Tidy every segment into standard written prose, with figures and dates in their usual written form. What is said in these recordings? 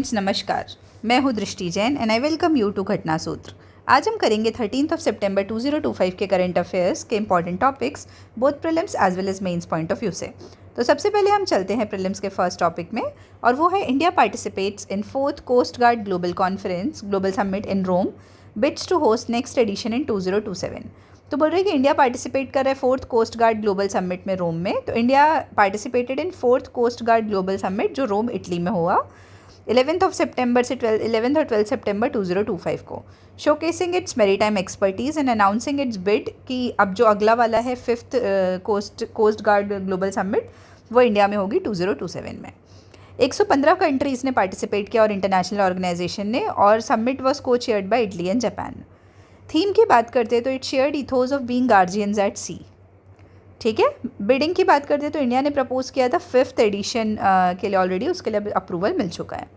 नमस्कार, मैं हूँ Drishti Jain and I welcome you to Ghatna Sutra. आज हम करेंगे 13 सितंबर 2025 के करंट अफेयर्स के important topics both prelims as well as mains point of view से। तो सबसे पहले हम चलते हैं प्रीलिम्स के फर्स्ट टॉपिक में, और वो है India participates in 4th coast guard global conference global summit in Rome, bids to host next edition in 2027। तो बोल रहे हैं कि इंडिया पार्टिसिपेट कर रहा है 4th coast guard global summit में रोम में। तो India participated in 4th coast guard global summit जो रोम इटली में हुआ 11 सितंबर से 11 और 12 सितंबर 2025 को, showcasing its maritime expertise and announcing its bid कि अब जो अगला वाला है 5th coast guard global summit वो इंडिया में होगी 2027 में। 115 कंट्रीज़ ने पार्टिसिपेट किया और इंटरनेशनल ऑर्गेनाइजेशन ने, और समिट वॉज को chaired by Italy and Japan. Theme की बात करते हैं तो it shared ethos of being guardians at sea. ठीक है। बिडिंग की बात करते हैं तो इंडिया ने प्रपोज किया था 5th एडिशन के लिए, ऑलरेडी उसके लिए अप्रूवल मिल चुका है।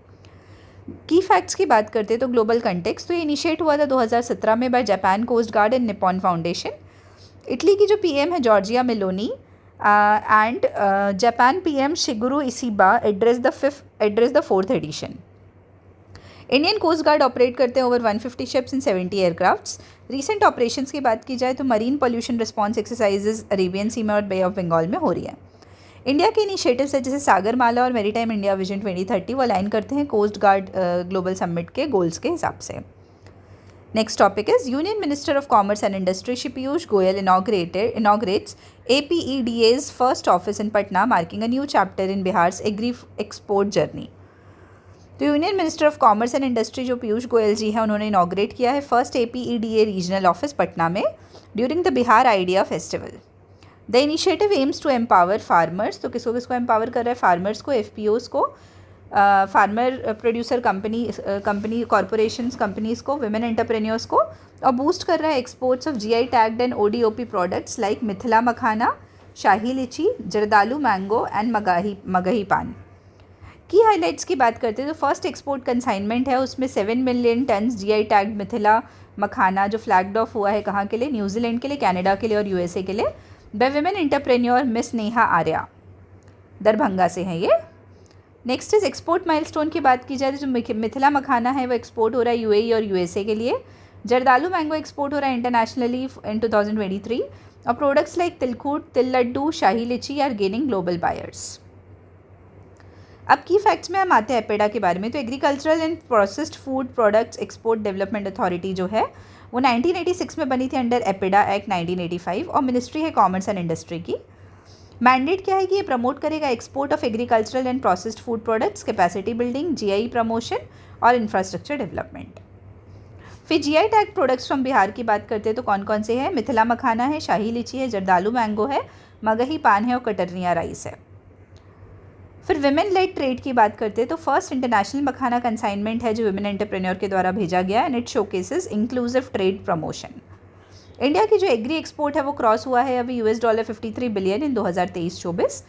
की फैक्ट्स की बात करते हैं तो ग्लोबल कंटेक्स्ट, तो ये इनिशिएट हुआ था 2017 में by Japan coast guard and Nippon foundation. Italy की जो पीएम है Giorgia Meloni and Japan PM Shigeru Ishiba address the 4th edition. Indian coast guard operate करते हैं over 150 ships in 70 aircrafts. Recent operations की बात की जाए तो marine pollution response exercises Arabian sea में और बे ऑफ बंगाल में हो रही है। इंडिया के इनिशिएटिव्स है जैसे सागरमाला और मैरीटाइम इंडिया विजन 2030 वो अलाइन करते हैं कोस्ट गार्ड ग्लोबल समिट के गोल्स के हिसाब से। Next topic is union minister of commerce and industry Shri Piyush Goyal inaugurates APEDA's first office in Patna, marking a new chapter in Bihar's agri export journey. तो union minister of commerce and industry जो पीयूष गोयल जी हैं उन्होंने inaugurate किया है first APEDA regional office Patna में during the Bihar idea festival. The initiative aims to empower farmers, तो किसको किसको एम्पावर कर रहा है? फार्मर्स को, FPOs को, farmer producer company corporations companies को, वुमेन एंटरप्रेन्योर्स को, और बूस्ट कर रहा है exports of GI tagged and ODOP products like Mithila makhana, शाही लीची, जरदालू मैंगो एंड मगही पान। की हाईलाइट्स की बात करते हैं तो फर्स्ट एक्सपोर्ट कंसाइनमेंट है, उसमें 7 million tonnes GI tagged Mithila makhana जो फ्लैग्ड ऑफ हुआ है कहाँ के लिए? न्यूजीलैंड के लिए, कनाडा के लिए और USA के लिए, by women entrepreneur miss Neha Arya, Darbhanga से हैं ये। नेक्स्ट इज एक्सपोर्ट माइलस्टोन की बात की जाए तो जो मिथिला मखाना है वो एक्सपोर्ट हो रहा है UAE और USA के लिए। जरदालू मैंगो एक्सपोर्ट हो रहा है इंटरनेशनली इन 2023, और प्रोडक्ट्स लाइक तिलकुट, तिल लड्डू, शाही लीची आर गेनिंग ग्लोबल बायर्स। अब की फैक्ट्स में हम आते हैं एपेडा के बारे में। तो agricultural and processed food products export development authority जो है वो 1986 में बनी थी अंडर एपेडा एक्ट 1985, और मिनिस्ट्री है कॉमर्स एंड इंडस्ट्री की। मैंडेट क्या है कि ये प्रमोट करेगा export of agricultural and processed food products, capacity building, GI promotion और इंफ्रास्ट्रक्चर डेवलपमेंट। फिर GI tag products from Bihar की बात करते हैं तो कौन कौन से हैं? मिथिला मखाना है, शाही लीची है, जरदालू मैंगो है, मगही पान है और कटरनिया राइस है। फिर विमेन लेड ट्रेड की बात करते हैं तो फर्स्ट इंटरनेशनल मखाना कंसाइनमेंट है जो विमेन एंटरप्रेन्योर के द्वारा भेजा गया, and it showcases inclusive trade promotion. India की जो एग्री एक्सपोर्ट है वो क्रॉस हुआ है अभी $53 बिलियन इन 2023-24,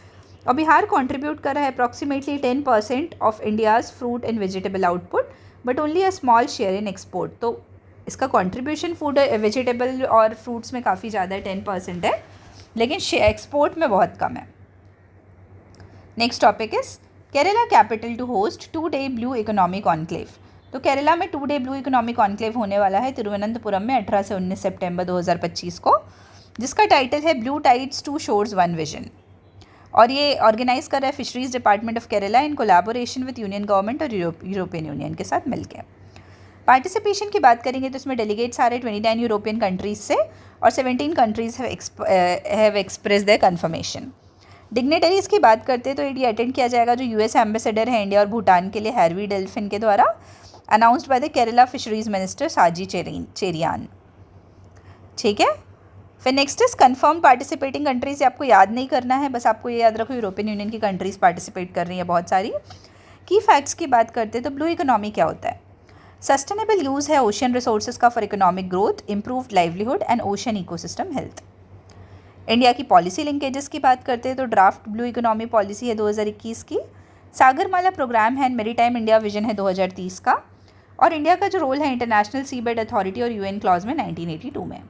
और बिहार कंट्रीब्यूट कर रहा है approximately 10% of India's fruit and vegetable output, but only a small share in export. तो इसका कॉन्ट्रीब्यूशन फूड वेजिटेबल और फ्रूट्स में काफ़ी ज़्यादा है, 10% है, लेकिन एक्सपोर्ट में बहुत कम है। Next topic is Kerala capital to host 2-day blue economic conclave. तो केरला में 2-day ब्लू इकोनॉमिक कॉन्क्लेव होने वाला है तिरुवनंतपुरम में 18 से 19 सितंबर 2025 को, जिसका टाइटल है ब्लू टाइड्स 2 शोर्स 1 विजन, और ये ऑर्गेनाइज कर रहा है fisheries department of Kerala in collaboration with union government और यूरोपियन यूनियन के साथ मिलकर। पार्टिसिपेशन की बात करेंगे तो इसमें डेलीगेट्स आ रहे 29 यूरोपियन कंट्रीज से, और 17 countries have express their confirmation. Dignitaries की बात करते हैं तो ये अटेंड किया जाएगा जो US एम्बेसडर है इंडिया और भूटान के लिए हैरवी डेल्फिन के द्वारा, announced by the Kerala fisheries minister साजी चेरियान। ठीक है। फिर next is confirm participating countries, आपको याद नहीं करना है, बस आपको ये याद रखो यूरोपियन यूनियन की कंट्रीज पार्टिसिपेट कर रही है बहुत सारी। की फैक्ट्स की बात करते हैं तो ब्लू इकोनॉमी क्या होता है? सस्टेनेबल यूज़ है ओशियन रिसोर्सेज का for economic growth, improved livelihood and ocean ecosystem health. India की पॉलिसी लिंकेजेस की बात करते हैं तो ड्राफ्ट ब्लू इकोनॉमी पॉलिसी है 2021 की, सागरमाला प्रोग्राम है, मैरीटाइम इंडिया विजन है 2030 का, और इंडिया का जो रोल है इंटरनेशनल सीबेड अथॉरिटी और UN क्लॉज में 1982 में।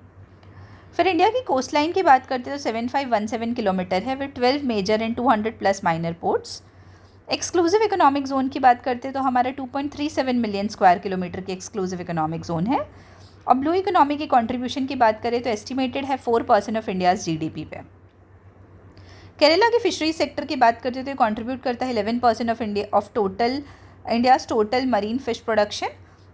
फिर इंडिया की कोस्ट लाइन की बात करते हैं तो 7517 किलोमीटर है with 12 major and 200+ minor ports. Exclusive economic zone की बात करते हैं तो हमारा 2.37 मिलियन स्क्वायर किलोमीटर की एक्सक्लूसिव इकोनॉमिक जोन है। और ब्लू इकोनॉमी की कंट्रीब्यूशन की बात करें तो एस्टिमेटेड है 4% ऑफ इंडियाज़ जीडीपी पे। केरला के फिशरीज सेक्टर की बात करते हैं तो कंट्रीब्यूट करता है 11% of India's total marine fish production.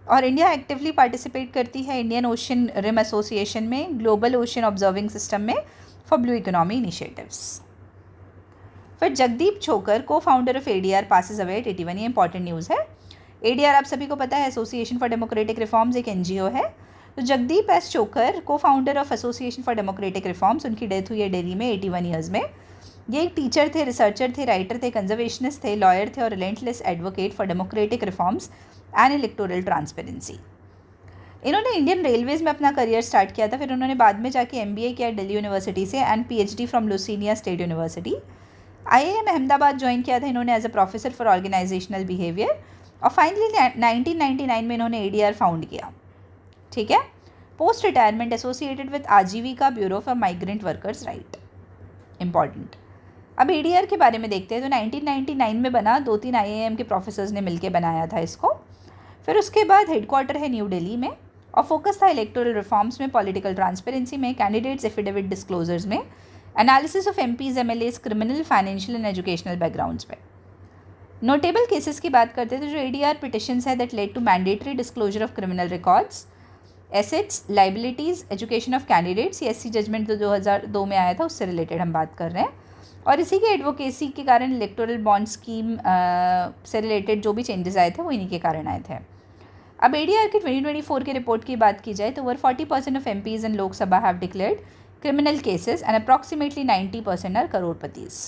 और इंडिया एक्टिवली पार्टिसिपेट करती है इंडियन ओशन रिम एसोसिएशन में, ग्लोबल ओशन ऑब्जर्विंग सिस्टम में फॉर ब्लू इकोनॉमी इनिशिएटिव्स। फिर जगदीप छोकर को founder of ADR passes away at 81। ये इंपॉर्टेंट न्यूज़ है। एडीआर आप सभी को पता है एसोसिएशन फॉर डेमोक्रेटिक रिफॉर्म्स, एक एनजीओ है। तो जगदीप एस छोकर को founder of association for democratic reforms, उनकी डेथ हुई है दिल्ली में 81 ईयर्स में। ये एक टीचर थे, रिसर्चर थे, राइटर थे, कंजर्वेशनिस्ट थे, लॉयर थे और relentless advocate for democratic reforms and electoral transparency. इन्होंने इंडियन रेलवेज़ में अपना करियर स्टार्ट किया था। फिर उन्होंने बाद में जाके एमबीए किया दिल्ली यूनिवर्सिटी से and PhD from Louisiana state university. IIM Ahmedabad join किया था इन्होंने as a professor for organisational behaviour. और फाइनली 1999 में इन्होंने एडीआर फाउंड किया। ठीक है। Post retirement associated with Aajeevika bureau for migrant workers right, important. अब एडीआर के बारे में देखते हैं तो 1999 में बना, 2-3 आईआईएम के प्रोफेसर्स ने मिलकर बनाया था इसको। फिर उसके बाद हेडक्वार्टर है न्यू दिल्ली में और फोकस था इलेक्टोरल रिफॉर्म्स में, पॉलिटिकल ट्रांसपेरेंसी में, कैंडिडेट्स एफिडेविट डिस्क्लोजर्स में, analysis of MPs MLAs, criminal, financial and educational backgrounds पे। नोटेबल केसेस की बात करते हैं तो जो एडीआर पिटिशंस है that led to mandatory disclosure of criminal records, assets, liabilities, education of candidates. ये एससी जजमेंट तो 2002 में आया था, उससे रिलेटेड हम बात कर रहे हैं। और इसी के एडवोकेसी के कारण इलेक्टोरल बॉन्ड स्कीम से रिलेटेड जो भी चेंजेस आए थे वो इन्हीं के कारण आए थे। अब एडीआर के 2024 के रिपोर्ट की बात की जाए तो over 40% of MPs in Lok Sabha have declared criminal cases and approximately 90% are crorepati's.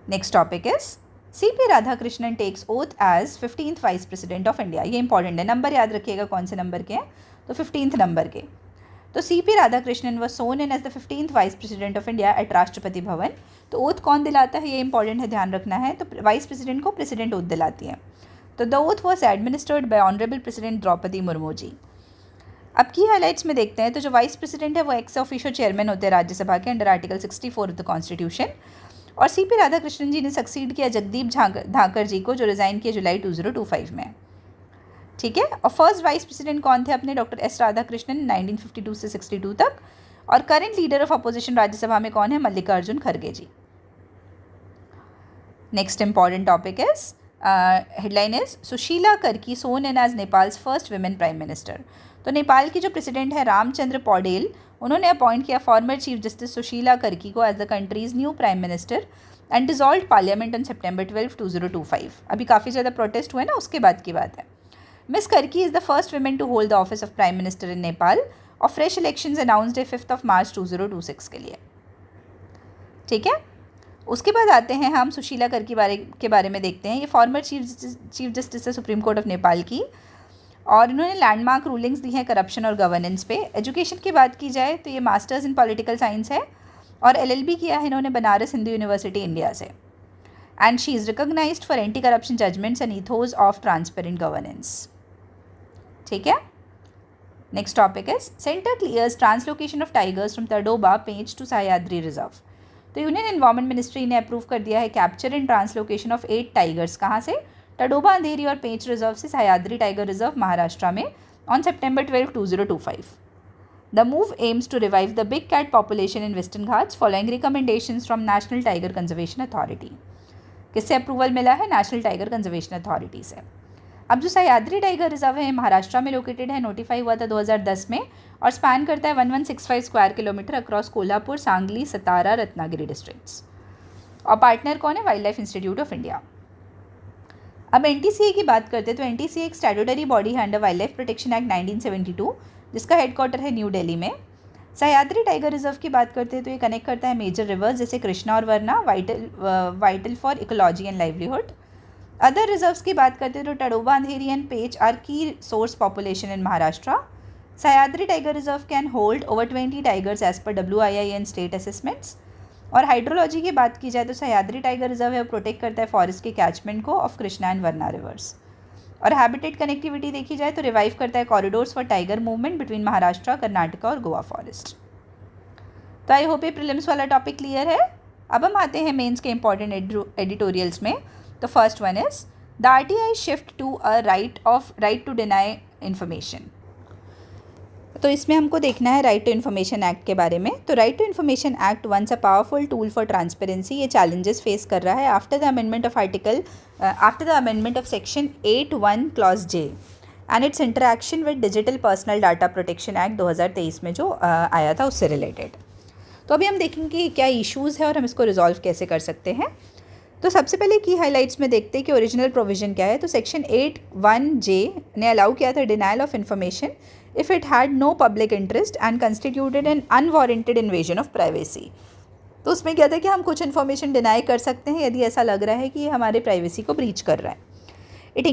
Next topic is CP Radhakrishnan takes oath as 15th Vice President of India. ये इंपॉर्टेंट है, नंबर याद रखिएगा कौन से नंबर के हैं, तो 15th नंबर के। तो CP Radhakrishnan was sworn in as the 15th Vice President of India at Rashtrapati Bhavan. तो ओथ कौन दिलाता है, ये इंपॉर्टेंट है, ध्यान रखना है। तो वाइस प्रेसिडेंट को प्रेसिडेंट ओथ दिलाती है। तो the oath was administered by honourable president Droupadi Murmu ji. अब की हाइलाइट्स में देखते हैं तो जो वाइस प्रेसिडेंट है वो एक्स ऑफिशियो चेयरमैन होते हैं राज्यसभा के under article 64 of the constitution. और सीपी राधाकृष्णन जी ने सक्सीड किया जगदीप धाकर जी को, जो रिज़ाइन किया जुलाई 2025 में। ठीक है। और फर्स्ट वाइस प्रेसिडेंट कौन थे अपने, डॉक्टर एस राधाकृष्णन 1952 से 62 तक। और current leader of opposition Rajya Sabha में कौन है, मल्लिकार्जुन खड़गे ji. Next important topic is headline is Sushila Karki sworn in as Nepal's first women prime minister. तो नेपाल की जो प्रेसिडेंट है रामचंद्र पौडेल, उन्होंने अपॉइंट किया former chief justice Sushila Karki को as the country's new prime minister and dissolve parliament on September 12, 2025। अभी काफ़ी ज़्यादा प्रोटेस्ट हुए ना, उसके बाद की बात है। Miss Karki is the first women to hold the office of prime minister in Nepal. और फ्रेश इलेक्शंस अनाउंसड है 5 मार्च 2026 के लिए। ठीक है। उसके बाद आते हैं हम सुशीला कर्की के बारे में देखते हैं। ये फॉर्मर चीफ जस्टिस है सुप्रीम कोर्ट ऑफ नेपाल की, और इन्होंने लैंडमार्क रूलिंग्स दी हैं करप्शन और गवर्नेंस पे। एजुकेशन की बात की जाए तो ये मास्टर्स इन पॉलिटिकल साइंस है और LLB किया है इन्होंने बनारस हिंदू यूनिवर्सिटी इंडिया से। And she is recognised for anti corruption judgments and ethos of transparent governance. ठीक है। Next topic is centre clears translocation of tigers from Tadoba Pench to Sahyadri reserve. तो union environment ministry ने अप्रूव कर दिया है capture and translocation of 8 tigers. कहाँ से, तडोबा, अंधेरी और पेंच रिजर्व से सह्याद्री टाइगर रिजर्व महाराष्ट्र में on September 12, 2025। The move aims to revive the big cat population in western Ghats following recommendations from national tiger conservation authority. किससे अप्रूवल मिला है, नेशनल टाइगर कंजर्वेशन अथॉरिटी से। अब जो सह्याद्री टाइगर रिजर्व है महाराष्ट्र में लोकेटेड है, नोटिफाई हुआ था 2010 में और स्पैन करता है 1165 square kilometre across Kolhapur, Sangli, Satara, Ratnagiri districts. और पार्टनर कौन है, wildlife institute of India. अब NTCA की बात करते हैं तो NTCA एक स्टैट्यूटरी बॉडी है under wildlife protection act 1972, जिसका हेडक्वार्टर है न्यू दिल्ली में। सह्याद्री टाइगर रिजर्व की बात करते हैं तो ये कनेक्ट करता है मेजर रिवर्स जैसे कृष्णा और Varna, vital for ecology and livelihood. Other reserves की बात करते हैं तो Tadoba, Andheri and Pench are the source population in Maharashtra. Sahyadri tiger reserve can hold over 20 tigers as per WIIN state assessments. और हाइड्रोलॉजी की बात की जाए तो सह्याद्री टाइगर रिजर्व है, प्रोटेक्ट करता है फॉरेस्ट के कैचमेंट को of Krishna and Varna rivers. और हैबिटेट कनेक्टिविटी देखी जाए तो रिवाइव करता है corridors for tiger movement between Maharashtra, Karnataka और गोवा फॉरेस्ट। तो आई होप ये प्रीलिम्स वाला टॉपिक क्लियर है। अब हम आते हैं मेंस के इंपॉर्टेंट एडिटोरियल्स में। तो first one is the RTI shift to a right to deny information. तो इसमें हमको देखना है राइट टू इन्फॉर्मेशन एक्ट के बारे में। तो right to information act once a powerful tool for transparency, ये चैलेंजेस फेस कर रहा है after the amendment of section 8(1) clause J and its interaction with digital personal data protection act 2023 में जो आया था उससे रिलेटेड। तो अभी हम देखेंगे कि क्या इश्यूज़ है और हम इसको रिजॉल्व कैसे कर सकते हैं। तो सबसे पहले की हाइलाइट्स में देखते हैं कि ओरिजिनल प्रोविजन क्या है। तो सेक्शन 8(1)J ने अलाउ किया था denial of information if it had no public interest and constituted an unwarranted invasion of privacy. तो उसमें क्या था कि हम कुछ इन्फॉर्मेशन डिनाई कर सकते हैं यदि ऐसा लग रहा है कि ये हमारे प्राइवेसी को ब्रीच कर रहा है। It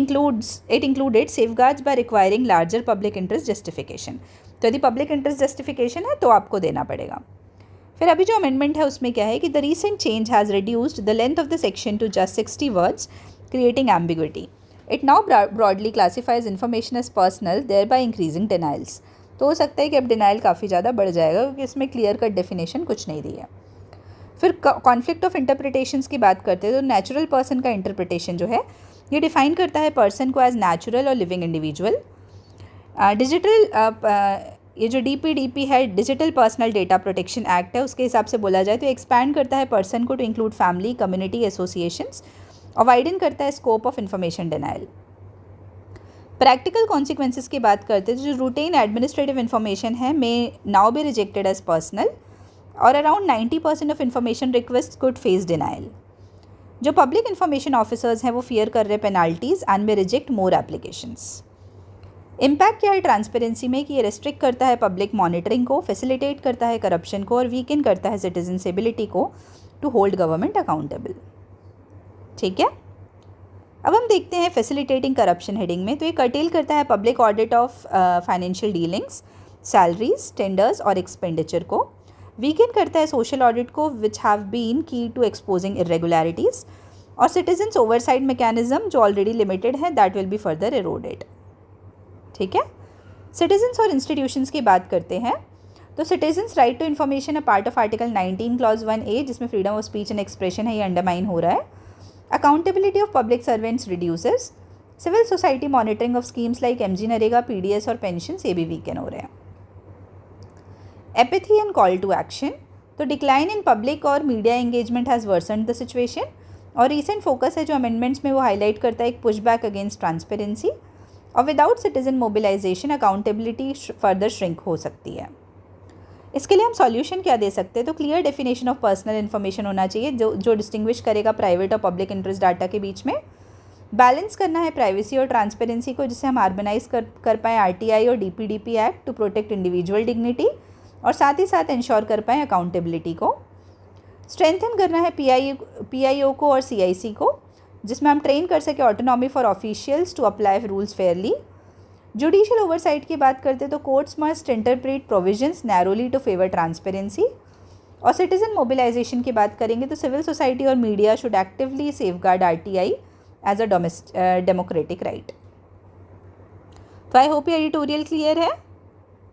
included safeguards by requiring larger public interest justification. तो यदि पब्लिक इंटरेस्ट जस्टिफिकेशन है तो आपको देना पड़ेगा। फिर अभी जो अमेंडमेंट है उसमें क्या है कि the recent change has reduced the length of the section to just 60 words creating ambiguity. It now broadly classifies information as personal thereby increasing denials. तो हो सकता है कि अब डिनाइल काफ़ी ज़्यादा बढ़ जाएगा क्योंकि इसमें क्लियर कट डेफिनेशन कुछ नहीं दी है। फिर कॉन्फ्लिक्ट ऑफ इंटरप्रिटेशंस की बात करते हैं तो नेचुरल पर्सन का इंटरप्रिटेशन जो है ये डिफाइन करता है पर्सन को एज नेचुरल और लिविंग इंडिविजुअल। ये जो DPDP है, digital personal data protection act है, उसके हिसाब से बोला जाए तो एक्सपैंड करता है पर्सन को to include family, community, associations और वाइडन करता है scope of information denial. Practical consequences की बात करते हैं तो जो रूटीन एडमिनिस्ट्रेटिव इन्फॉर्मेशन है may now be rejected as personal और around 90% of information request could face denial. जो पब्लिक इन्फॉर्मेशन ऑफिसर्स हैं वो फियर कर रहे पेनाल्टीज एंड में रिजेक्ट मोर एप्लीकेशंस। इम्पैक्ट क्या है ट्रांसपेरेंसी में कि ये रेस्ट्रिक्ट करता है पब्लिक मॉनिटरिंग को, फैसिलिटेट करता है करप्शन को और वीकेन करता है सिटीजन्स एबिलिटी को टू होल्ड गवर्नमेंट अकाउंटेबल। ठीक है, अब हम देखते हैं फैसिलिटेटिंग करप्शन हेडिंग में। तो ये कर्टेल करता है public audit of financial dealings, salaries, tenders और एक्सपेंडिचर को। वीकेन करता है सोशल ऑडिट को विच हैव बीन की टू एक्सपोजिंग इरेगुलरिटीज़ और सिटीजन्स ओवरसाइड मैकेनिज्म जो ऑलरेडी लिमिटेड है दैट विल बी फर्दर एरोडेड। ठीक है, सिटीजन्स और इंस्टीट्यूशंस की बात करते हैं। तो citizens right to information a part of article 19 clause 1A जिसमें freedom of speech and expression है ये अंडरमाइन हो रहा है। Accountability of public servants reduces. Civil society monitoring of schemes like MG NREGA, PDS और पेंशन ये भी वीकन हो रहे हैं। Apathy and call to action. तो डिक्लाइन इन पब्लिक और media engagement has worsened the situation और रिसेंट फोकस है जो अमेंडमेंट्स में वो हाईलाइट करता है एक पुशबैक अगेंस्ट ट्रांसपेरेंसी और without citizen mobilisation accountability further shrink हो सकती है। इसके लिए हम सॉल्यूशन क्या दे सकते हैं। तो clear definition of personal information होना चाहिए जो डिस्टिंग्विश करेगा प्राइवेट और पब्लिक इंटरेस्ट डाटा के बीच में। बैलेंस करना है प्राइवेसी और ट्रांसपेरेंसी को जिससे हम हार्मोनाइज कर पाएँ RTI और DPDP act to protect individual dignity और साथ ही साथ इंश्योर कर पाएँ अकाउंटेबिलिटी को। स्ट्रेंथन करना है PIO को और CIC को जिसमें हम ट्रेन कर सके autonomy for officials to apply rules fairly. Judicial oversight की बात करते तो courts must interpret provisions narrowly to favour transparency और सिटीजन मोबिलाइजेशन की बात करेंगे तो सिविल सोसाइटी और media should actively safeguard RTI as a democratic right. तो आई होप ये एडिटोरियल क्लियर है।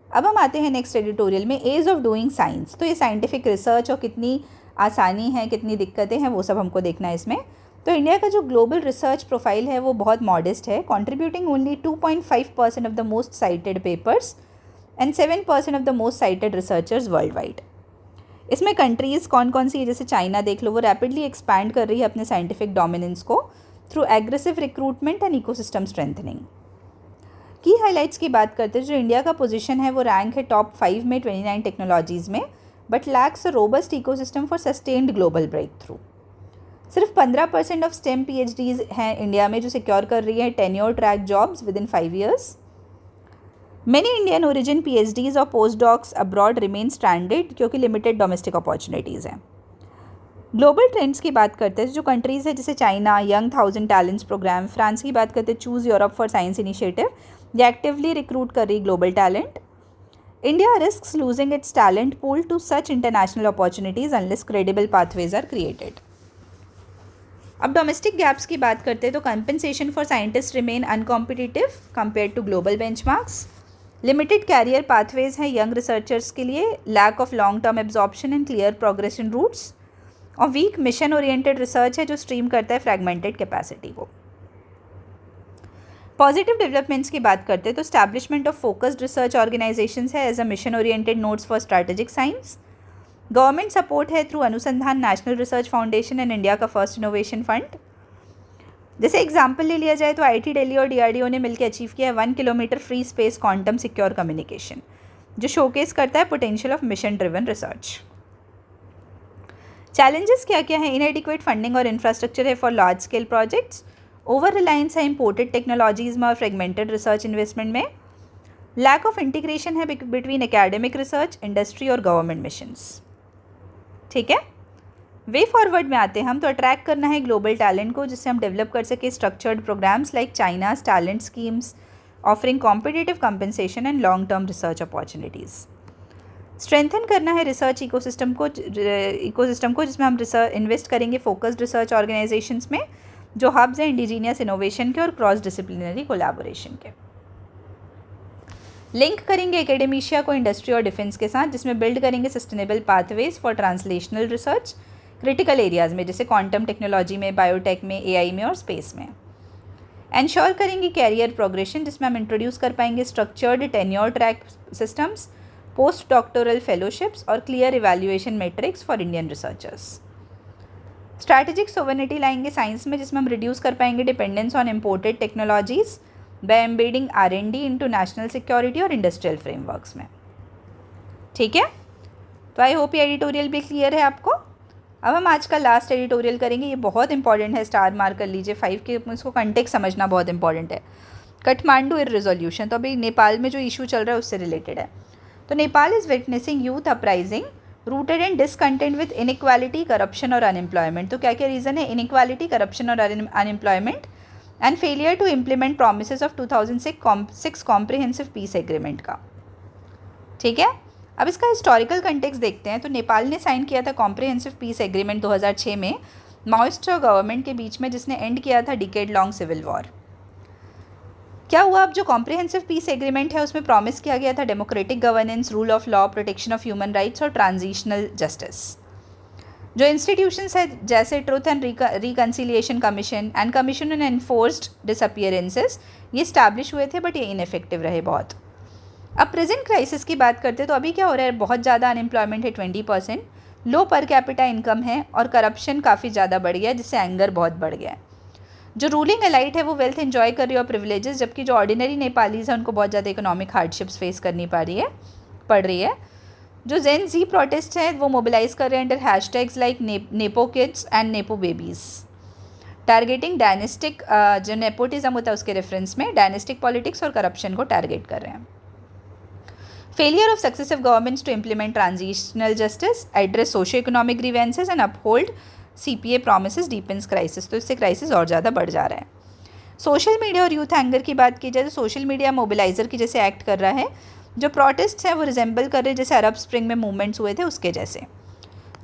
अब हम आते हैं नेक्स्ट एडिटोरियल में, एज ऑफ डूइंग साइंस। तो ये साइंटिफिक रिसर्च और कितनी आसानी है, कितनी दिक्कतें हैं, वो सब हमको देखना है इसमें। तो इंडिया का जो ग्लोबल रिसर्च प्रोफाइल है वो बहुत मॉडेस्ट है, contributing only 2.5% of the most cited papers and 7% of the most cited researchers worldwide. इसमें कंट्रीज़ कौन कौन सी है, जैसे चाइना देख लो, वो रैपिडली एक्सपैंड कर रही है अपने साइंटिफिक डोमिनेंस को through aggressive recruitment and ecosystem strengthening. की हाइलाइट्स की बात करते हैं, जो इंडिया का पोजीशन है वो रैंक है टॉप 5 में 29 टेक्नोलॉजीज़ में, but lacks a robust ecosystem for sustained global breakthrough. सिर्फ 15% ऑफ STEM PhDs हैं इंडिया में जो सिक्योर कर रही है tenure track jobs within 5 years। Many Indian origin PhDs और postdocs abroad remain stranded क्योंकि लिमिटेड डोमेस्टिक अपॉर्चुनिटीज़ हैं। ग्लोबल ट्रेंड्स की बात करते हैं, जो कंट्रीज़ है जैसे China, young 1000 talents programme, France की बात करते हैं choose Europe for science initiative, ये एक्टिवली रिक्रूट कर रही global talent. India risks losing its talent pool to such international opportunities unless credible pathways are created. अब डोमेस्टिक गैप्स की बात करते हैं तो compensation for scientist remain uncompetitive compare to global benchmarks. Limited career pathways हैं young researchers के लिए, lack of long term absorption and clear progression routes. और वीक मिशन ओरिएंटेड रिसर्च है जो स्ट्रीम करता है फ्रैगमेंटेड कैपेसिटी को। पॉजिटिव डेवलपमेंट्स की बात करते हैं तो establishment of focused research organisations है as a mission oriented nodes for strategic science. Government support है through Anusandhan national research foundation and India का फर्स्ट इनोवेशन फंड। जैसे एग्जाम्पल ले लिया जाए तो आईआईटी दिल्ली और डीआरडीओ ने मिलकर अचीव किया है 1 kilometre free space quantum secure communication, जो शोकेस करता है potential of mission driven research. Challenges क्या क्या है? इनएडिक्वेट फंडिंग और इंफ्रास्ट्रक्चर है for large scale projects, over Reliance है इंपोर्टेड टेक्नोलॉजीज में और फ्रेगमेंटेड रिसर्च इन्वेस्टमेंट में, लैक ऑफ इंटीग्रेशन है बिटवीन एकेडमिक रिसर्च, इंडस्ट्री और गवर्नमेंट मिशंस। ठीक है, वे फॉरवर्ड में आते हैं हम तो अट्रैक्ट करना है ग्लोबल टैलेंट को जिससे हम डेवलप कर सके structured programmes like China's talent schemes offering competitive compensation and long term research opportunities. Strengthen करना है रिसर्च इकोसिस्टम को जिसमें हम रिसर्च इन्वेस्ट करेंगे फोकस्ड रिसर्च ऑर्गेनाइजेशंस में जो हब्स हैं इंडिजीनियस इनोवेशन के और क्रॉस डिसिप्लिनरी कोलैबोरेशन के। लिंक करेंगे एकेडेमिशिया को इंडस्ट्री और डिफेंस के साथ जिसमें बिल्ड करेंगे sustainable pathways for translational research critical areas में जैसे क्वांटम टेक्नोलॉजी में, बायोटेक में, एआई में और स्पेस में। एंश्योर करेंगे कैरियर प्रोग्रेशन जिसमें हम इंट्रोड्यूस कर पाएंगे structured tenure track systems, post doctoral fellowships और clear evaluation matrix for Indian researchers. Strategic sovereignty लाएंगे साइंस में जिसमें हम रिड्यूस कर पाएंगे dependence on imported technologies by embedding R&D into national security और इंडस्ट्रियल फ्रेमवर्क्स में। ठीक है, तो आई होप ये एडिटोरियल भी क्लियर है आपको। अब हम आज का लास्ट एडिटोरियल करेंगे, ये बहुत इंपॉर्टेंट है, स्टार मार्क कर लीजिए 5 के, इसको कंटेक्स्ट समझना बहुत इंपॉर्टेंट है। काठमांडू रिजोल्यूशन, तो अभी नेपाल में जो इशू चल रहा है उससे रिलेटेड है। तो Nepal is witnessing youth uprising rooted in discontent with inequality, corruption और अनएम्प्लॉयमेंट। तो क्या क्या रीज़न है? इनइक्वालिटी, करप्शन और unemployment and failure to implement promises of 2006 comprehensive peace agreement का। ठीक है, अब इसका हिस्टोरिकल कंटेक्स्ट देखते हैं। तो नेपाल ने साइन किया था कॉम्प्रिहेंसिव पीस एग्रीमेंट 2006 में माओइस्ट और गवर्नमेंट के बीच में जिसने एंड किया था डिकेड लॉन्ग सिविल वॉर। क्या हुआ? अब जो कॉम्प्रिहेंसिव पीस एग्रीमेंट है उसमें प्रॉमिस किया गया था democratic governance, rule of law, protection of human rights और ट्रांजिशनल जस्टिस। जो इंस्टीट्यूशंस है जैसे truth and reconciliation commission and commission on enforced disappearances ये स्टैब्लिश हुए थे बट ये इनइफेक्टिव रहे बहुत। अब प्रेजेंट क्राइसिस की बात करते हैं तो अभी क्या हो रहा है? बहुत ज़्यादा अनएम्प्लॉयमेंट है 20%, लो पर कैपिटा इनकम है और करप्शन काफ़ी ज़्यादा बढ़ गया है जिससे एंगर बहुत बढ़ गया है। जो रूलिंग एलाइट है वो वेल्थ एंजॉय कर रही है और प्रिविलेजेस, जबकि जो ऑर्डिनरी नेपालीज हैं उनको बहुत ज़्यादा इकोनॉमिक हार्डशिप्स फेस करनी पड़ रही है। जो जेन जी प्रोटेस्ट है वो मोबिलाइज कर रहे हैं under hashtags like nepo kids and nepo babies, targeting dynastic, जो नेपोटिज्म होता है उसके रेफरेंस में डायनेस्टिक पॉलिटिक्स और करप्शन को टारगेट कर रहे हैं। Failure of successive governments to implement transitional justice, address socio economic grievances and uphold CPA promises deepens crisis. तो इससे क्राइसिस और ज़्यादा बढ़ जा रहा है। सोशल मीडिया और यूथ एंगर की बात की जाए तो सोशल मीडिया मोबिलाइजर की जैसे एक्ट कर रहा है। जो प्रोटेस्ट हैं वो रिजेंबल कर रहे हैं जैसे अरब स्प्रिंग में मूवमेंट्स हुए थे उसके जैसे।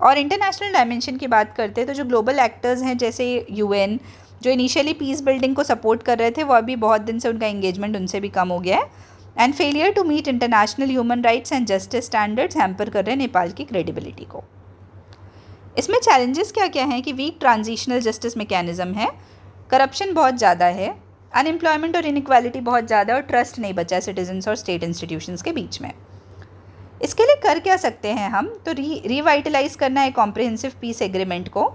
और इंटरनेशनल डायमेंशन की बात करते हैं तो जो ग्लोबल एक्टर्स हैं जैसे UN जो इनिशियली पीस बिल्डिंग को सपोर्ट कर रहे थे वो अभी बहुत दिन से उनका एंगेजमेंट उनसे भी कम हो गया है। And failure to meet international human rights and justice standards hamper कर रहे हैं नेपाल की क्रेडिबिलिटी को। इसमें चैलेंजेस क्या क्या हैं कि वीक ट्रांजिशनल जस्टिस मैकेनिज्म है, करप्शन बहुत ज़्यादा है, अनएम्प्लॉयमेंट और इनइक्वालिटी बहुत ज़्यादा और ट्रस्ट नहीं बचा है सिटीजन्स और स्टेट इंस्टीट्यूशंस के बीच में। इसके लिए कर क्या सकते हैं हम? तो रिवाइटलाइज करना है कॉम्प्रिहेंसिव पीस एग्रीमेंट को,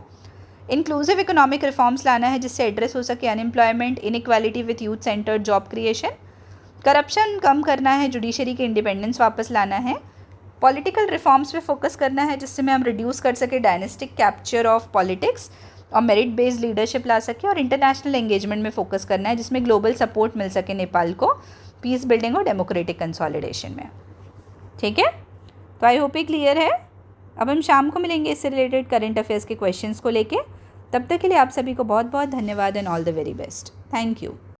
इंक्लूसिव इकोनॉमिक रिफॉर्म्स लाना है जिससे एड्रेस हो सके unemployment, inequality with youth centred job creation, corruption कम करना है, जुडिशरी के इंडिपेंडेंस वापस लाना है, पॉलिटिकल रिफॉर्म्स पे फोकस करना है जिससे में हम रिड्यूस कर सके डायनेस्टिक कैप्चर ऑफ पॉलिटिक्स और मेरिट बेस्ड लीडरशिप ला सके, और इंटरनेशनल एंगेजमेंट में फोकस करना है जिसमें ग्लोबल सपोर्ट मिल सके नेपाल को पीस बिल्डिंग और डेमोक्रेटिक कंसोलिडेशन में। ठीक है, तो आई होप ये क्लियर है। अब हम शाम को मिलेंगे इससे रिलेटेड करंट अफेयर्स के क्वेश्चंस को लेके। तब तक के लिए आप सभी को बहुत बहुत धन्यवाद and all the very best. Thank you.